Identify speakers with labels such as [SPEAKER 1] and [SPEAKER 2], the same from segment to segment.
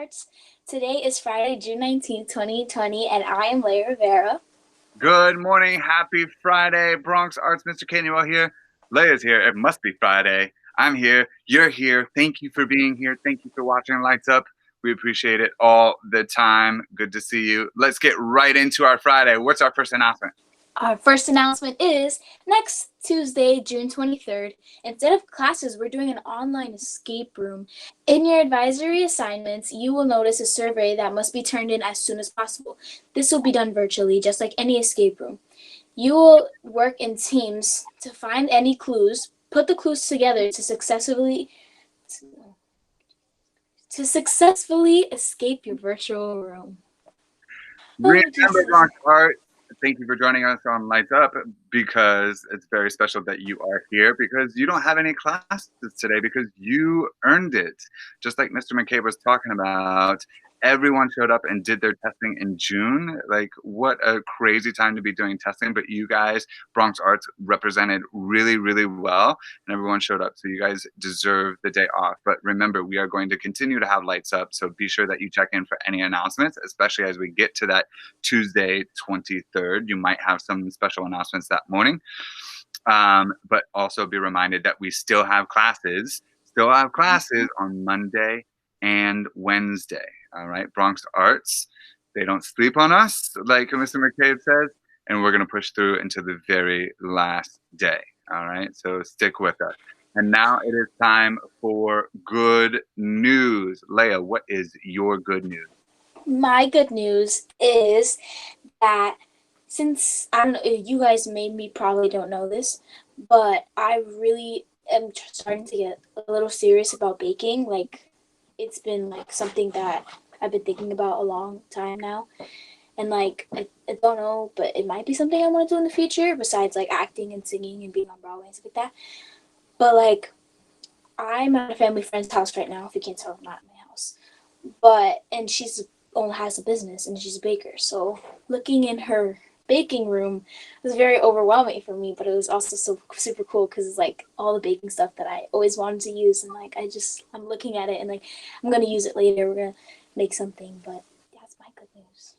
[SPEAKER 1] Arts. Today is Friday, June 19th, 2020, and I am Leia Rivera.
[SPEAKER 2] Good morning. Happy Friday. Bronx Arts, Mr. Canuel here. Leia's here. It must be Friday. I'm here. You're here. Thank you for being here. Thank you for watching Lights Up. We appreciate it all the time. Good to see you. Let's get right into our Friday. What's our first announcement?
[SPEAKER 1] Our first announcement is next Tuesday, June 23rd, instead of classes, we're doing an online escape room. In your advisory assignments, you will notice a survey that must be turned in as soon as possible. This will be done virtually, just like any escape room. You will work in teams to find any clues, put the clues together to successfully escape your virtual room. Oh,
[SPEAKER 2] Remember,
[SPEAKER 1] Jesus.
[SPEAKER 2] Bronx Art, thank you for joining us on Lights Up, because it's very special that you are here, because you don't have any classes today because you earned it. Just like Mr. McCabe was talking about, everyone showed up and did their testing in June. Like, what a crazy time to be doing testing, but you guys, Bronx Arts, represented really, really well, and everyone showed up, so you guys deserve the day off. But remember, we are going to continue to have Lights Up, so be sure that you check in for any announcements, especially as we get to that Tuesday, 23rd. You might have some special announcements that morning. But also be reminded that we still have classes on Monday and Wednesday. All right, Bronx Arts, they don't sleep on us, like Mr. McCabe says, and we're going to push through into the very last day. All right, so stick with us. And now it is time for good news. Leia, what is your good news?
[SPEAKER 1] My good news is that since I don't know, you guys maybe probably don't know this, but I really am starting to get a little serious about baking. Like, it's been like something that I've been thinking about a long time now. And like, I don't know, but it might be something I want to do in the future besides like acting and singing and being on Broadway and stuff like that. But like, I'm at a family friend's house right now. If you can't tell, I'm not in my house. And she's only has a business and she's a baker. So looking in her baking room was very overwhelming for me, but it was also so super cool because it's like all the baking stuff that I always wanted to use, and like I'm looking at it and like I'm gonna use it later. We're gonna make something, but that's my good news.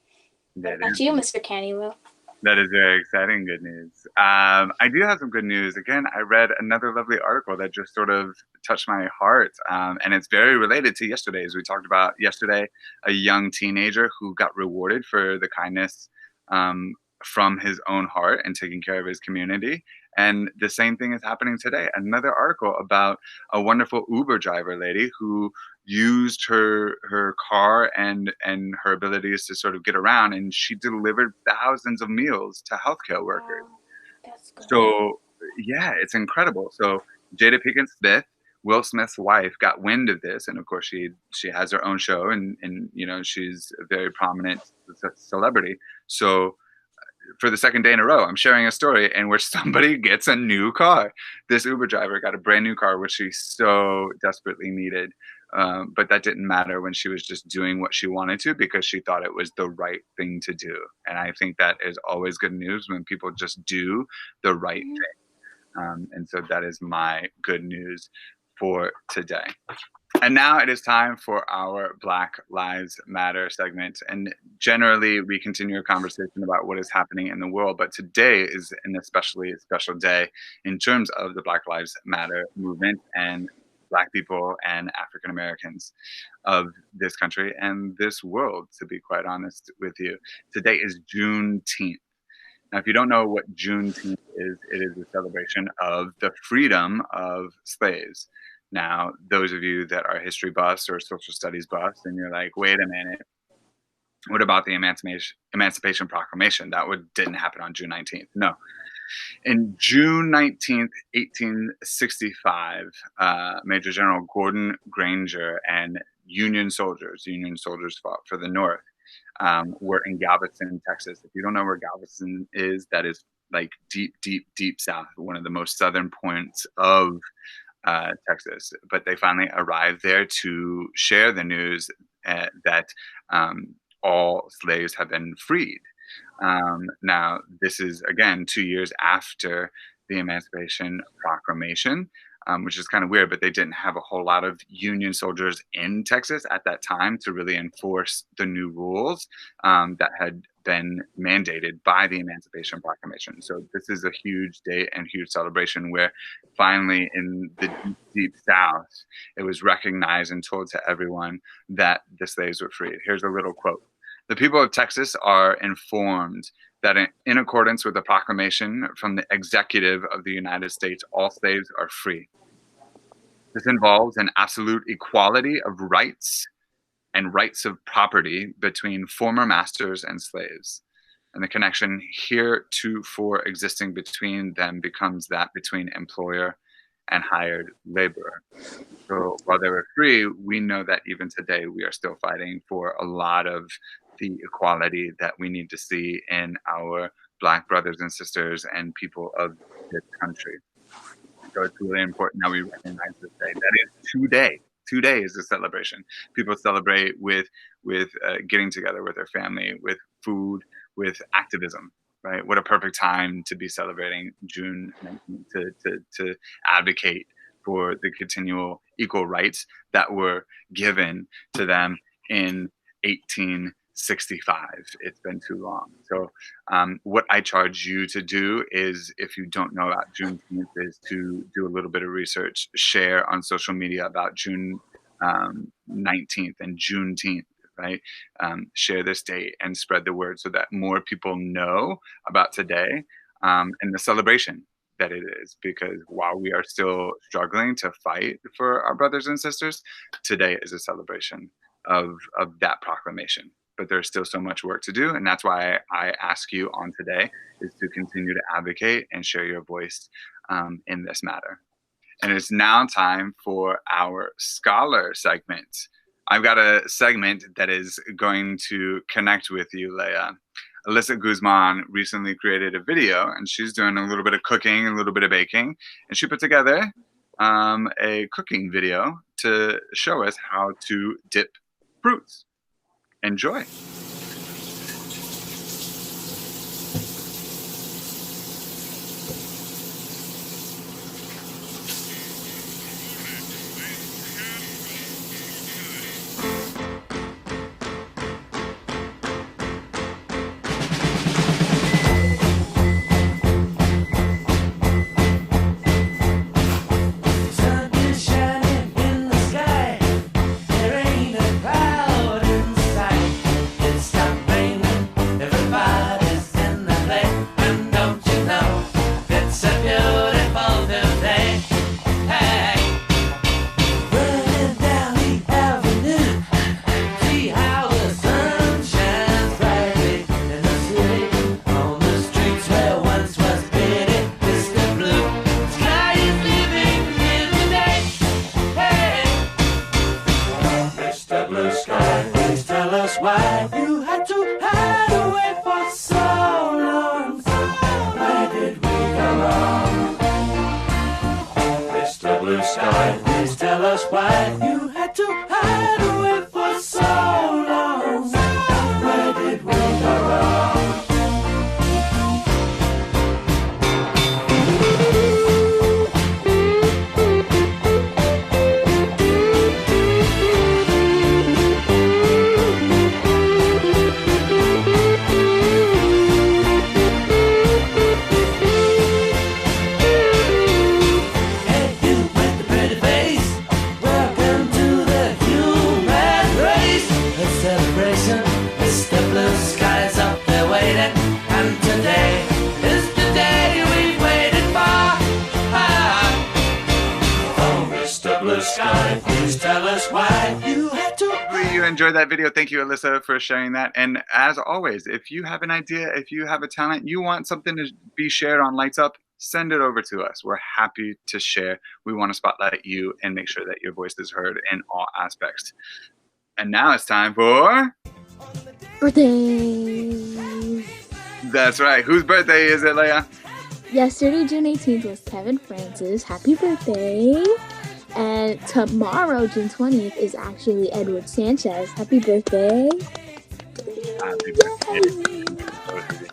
[SPEAKER 1] What
[SPEAKER 2] That
[SPEAKER 1] about
[SPEAKER 2] is
[SPEAKER 1] you, Mr. Cannywell?
[SPEAKER 2] That is very exciting good news. I do have some good news. Again, I read another lovely article that just sort of touched my heart, and it's very related to yesterday. As we talked about yesterday, a young teenager who got rewarded for the kindness um, from his own heart and taking care of his community. And the same thing is happening today. Another article about a wonderful Uber driver lady who used her car and her abilities to sort of get around, and she delivered thousands of meals to healthcare workers.
[SPEAKER 1] Wow, that's good.
[SPEAKER 2] So yeah, it's incredible. So Jada Pinkett Smith, Will Smith's wife, got wind of this, and of course she has her own show, and you know, she's a very prominent celebrity. So for the second day in a row, I'm sharing a story in which somebody gets a new car. This Uber driver got a brand new car, which she so desperately needed. But that didn't matter when she was just doing what she wanted to because she thought it was the right thing to do. And I think that is always good news when people just do the right
[SPEAKER 1] Mhm.
[SPEAKER 2] thing. And so that is my good news for today. And now it is time for our Black Lives Matter segment. And generally, we continue a conversation about what is happening in the world. But today is an especially special day in terms of the Black Lives Matter movement and Black people and African Americans of this country and this world, to be quite honest with you. Today is Juneteenth. Now, if you don't know what Juneteenth is, it is a celebration of the freedom of slaves. Now, those of you that are history buffs or social studies buffs, and you're like, wait a minute, what about the Emancipation Proclamation? Didn't happen on June 19th. No. In June 19th, 1865, Major General Gordon Granger and Union soldiers fought for the North, were in Galveston, Texas. If you don't know where Galveston is, that is like deep, deep, deep south, one of the most southern points of Texas. But they finally arrived there to share the news that all slaves have been freed. Now, this is again 2 years after the Emancipation Proclamation. which is kind of weird, but they didn't have a whole lot of Union soldiers in Texas at that time to really enforce the new rules that had been mandated by the Emancipation Proclamation. So this is a huge day and huge celebration where finally in the deep South, it was recognized and told to everyone that the slaves were freed. Here's a little quote. The people of Texas are informed that in accordance with the proclamation from the executive of the United States, all slaves are free. This involves an absolute equality of rights and rights of property between former masters and slaves. And the connection heretofore existing between them becomes that between employer and hired laborer. So while they were free, we know that even today we are still fighting for a lot of the equality that we need to see in our Black brothers and sisters and people of this country. So it's really important that we recognize this day. That is today. Today is a celebration. People celebrate with getting together with their family, with food, with activism. Right? What a perfect time to be celebrating June 19th to advocate for the continual equal rights that were given to them in 1865. It's been too long. So what I charge you to do is, if you don't know about Juneteenth, is to do a little bit of research, share on social media about June 19th and Juneteenth, right? Share this date and spread the word so that more people know about today and the celebration that it is. Because while we are still struggling to fight for our brothers and sisters, today is a celebration of that proclamation. But there's still so much work to do. And that's why I ask you on today is to continue to advocate and share your voice in this matter. And it's now time for our scholar segment. I've got a segment that is going to connect with you, Leah. Alyssa Guzman recently created a video, and she's doing a little bit of cooking, a little bit of baking, and she put together a cooking video to show us how to dip fruits. Enjoy. Enjoyed that video. Thank you, Alyssa, for sharing that. And as always, if you have an idea, if you have a talent, you want something to be shared on Lights Up, send it over to us. We're happy to share. We want to spotlight you and make sure that your voice is heard in all aspects. And now it's time for
[SPEAKER 3] birthday.
[SPEAKER 2] That's right. Whose birthday is it, Leah?
[SPEAKER 3] Yesterday, June 18th, was Kevin Francis. Happy birthday. And tomorrow, June 20th, is actually Edward Sanchez. Happy birthday.
[SPEAKER 2] Happy birthday.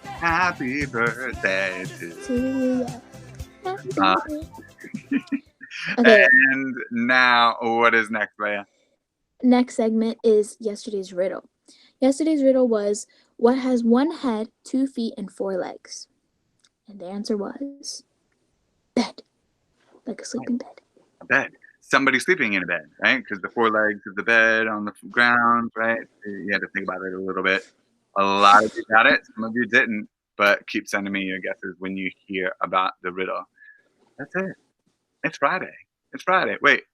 [SPEAKER 2] Happy birthday to you.
[SPEAKER 3] Okay.
[SPEAKER 2] And now, what is next, Leia?
[SPEAKER 3] Next segment is yesterday's riddle. Yesterday's riddle was, what has one head, 2 feet, and 4 legs? And the answer was bed. Like a sleeping bed.
[SPEAKER 2] A bed. Somebody sleeping in a bed, right? Because the 4 legs of the bed on the ground, right? You had to think about it a little bit. A lot of you got it. Some of you didn't. But keep sending me your guesses when you hear about the riddle. That's it. It's Friday. It's Friday. Wait.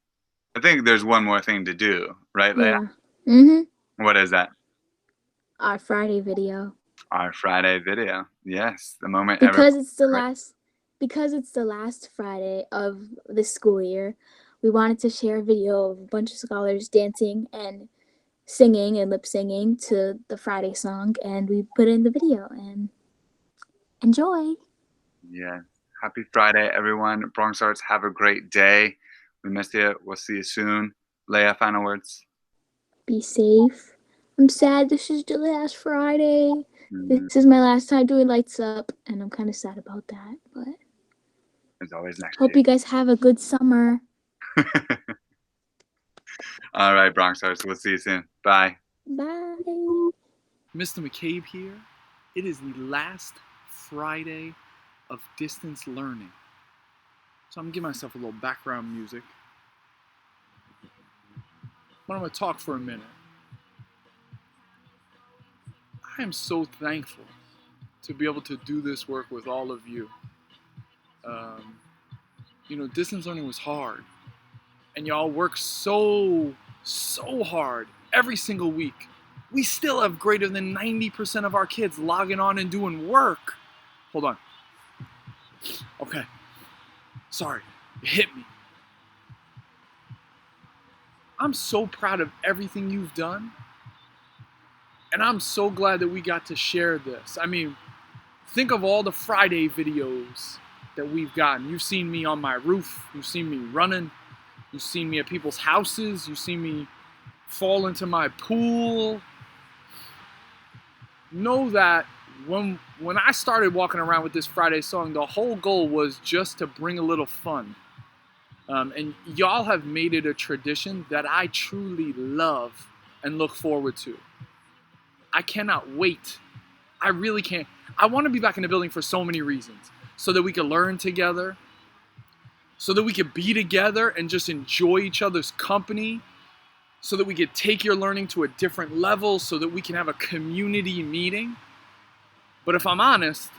[SPEAKER 2] I think there's one more thing to do, right, Leia?
[SPEAKER 3] Yeah. Mm-hmm.
[SPEAKER 2] What is that?
[SPEAKER 3] Our Friday video.
[SPEAKER 2] Our Friday video. Yes, the moment.
[SPEAKER 3] Because it's the last Friday of the school year, we wanted to share a video of a bunch of scholars dancing and singing and lip singing to the Friday song, and we put in the video and enjoy.
[SPEAKER 2] Yeah. Happy Friday, everyone. Bronx Arts, have a great day. We missed you. We'll see you soon. Leia, final words.
[SPEAKER 3] Be safe. I'm sad this is the last Friday. This is my last time doing Lights Up, and I'm kind of sad about that, but
[SPEAKER 2] As always, next
[SPEAKER 3] hope
[SPEAKER 2] year.
[SPEAKER 3] you guys have a good summer.
[SPEAKER 2] All right, Bronx Arts. We'll see you soon. Bye.
[SPEAKER 3] Bye.
[SPEAKER 4] Mr. McCabe here. It is the last Friday of distance learning. So I'm gonna give myself a little background music. But I'm gonna talk for a minute. I am so thankful to be able to do this work with all of you. Distance learning was hard. And y'all work so hard every single week. We still have greater than 90% of our kids logging on and doing work. Hold on. Okay. Sorry. It hit me. I'm so proud of everything you've done. And I'm so glad that we got to share this. I mean, think of all the Friday videos that we've gotten. You've seen me on my roof. You've seen me running. You've seen me at people's houses. You've seen me fall into my pool. Know that when I started walking around with this Friday song, the whole goal was just to bring a little fun. And y'all have made it a tradition that I truly love and look forward to. I cannot wait. I really can't. I want to be back in the building for so many reasons. So that we can learn together. So that we can be together and just enjoy each other's company. So that we could take your learning to a different level. So that we can have a community meeting. But if I'm honest,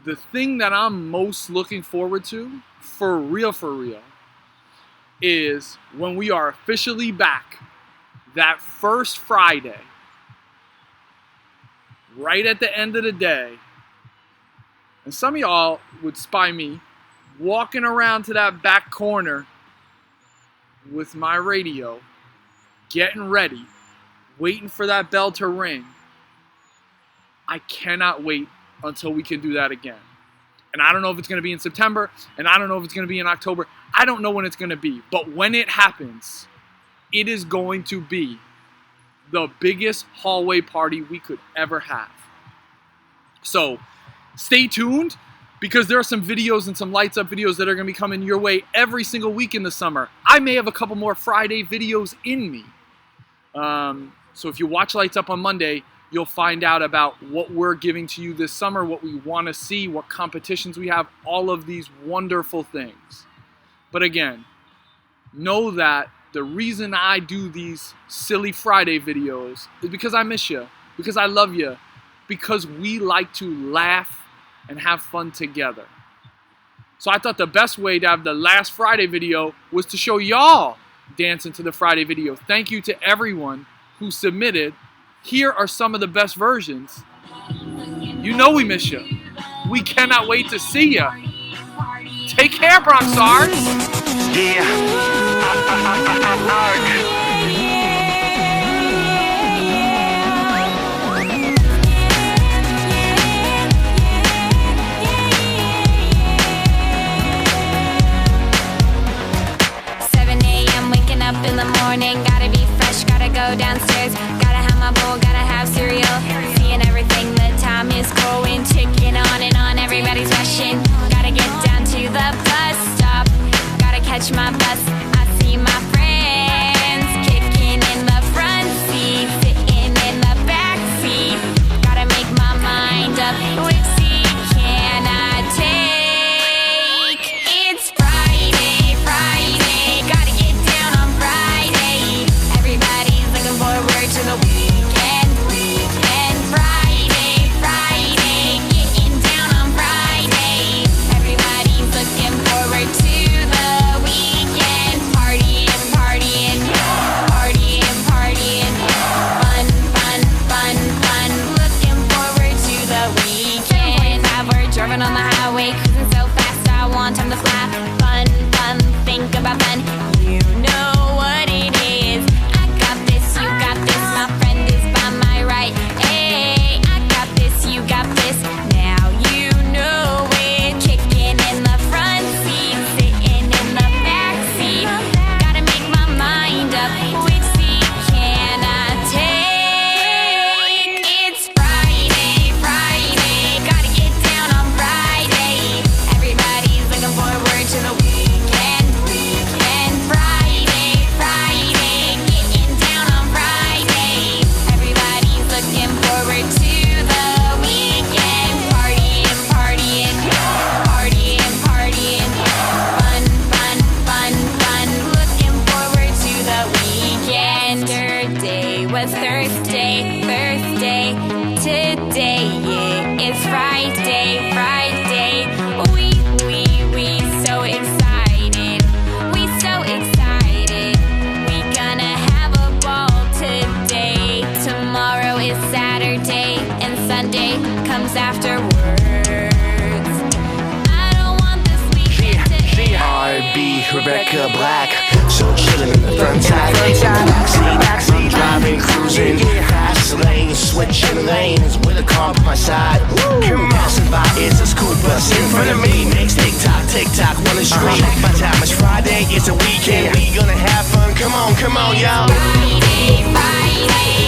[SPEAKER 4] the thing that I'm most looking forward to, for real, is when we are officially back that first Friday, right at the end of the day. And some of y'all would spy me walking around to that back corner with my radio, getting ready, waiting for that bell to ring. I cannot wait until we can do that again. And I don't know if it's going to be in September, and I don't know if it's going to be in October. I don't know when it's going to be. But when it happens, it is going to be the biggest hallway party we could ever have. So stay tuned, because there are some videos and some Lights Up videos that are going to be coming your way every single week in the summer. I may have a couple more Friday videos in me. So if you watch Lights Up on Monday, you'll find out about what we're giving to you this summer, what we want to see, what competitions we have, all of these wonderful things. But again, know that the reason I do these silly Friday videos is because I miss you, because I love you, because we like to laugh and have fun together. So I thought the best way to have the last Friday video was to show y'all dancing to the Friday video. Thank you to everyone who submitted. Here are some of the best versions. You know we miss you. We cannot wait to see you. Take care, Bronx Arts.
[SPEAKER 5] Yeah. 7 a.m. waking up in the morning, gotta be fresh, gotta go downstairs, gotta have my bowl, gotta have cereal, seeing everything, the time is going, ticking on and on, everybody's rushing, gotta get down to the bus stop, gotta catch my bus. driving on the highway, cruising so fast I want time to fly. Fun, fun, think about fun. You know what it is. I got this, you got this. My friend is by my right. Hey, I got this, you got this. Now you know it. Kicking in the front seat, sitting in the back seat. Gotta make my mind up. Which seat can I take? It's Friday, Friday. Gotta get down on Friday. Everybody's looking forward to the weekend, weekend. Friday, Friday. Getting down on Friday. Everybody's looking forward to the weekend. Partying, partying, partying, partying. Fun, fun, fun, fun. Looking forward to the weekend. Yesterday was Thursday, Thursday. Today it is Friday, Friday. We so excited. We so excited. We gonna have a ball today. Tomorrow is Saturday and Sunday comes afterwards. I don't want this weekend to end.
[SPEAKER 6] R&B, Rebecca Black. So chillin' in the front side, backseat, driving, cruising, fast lane, switching lanes with a car by my side. Him passing by, it's a school bus in front of me. Makes tick-tock, wanna scream. By the time it's Friday, it's a weekend. We gonna have fun, come on, y'all.
[SPEAKER 5] Friday, Friday.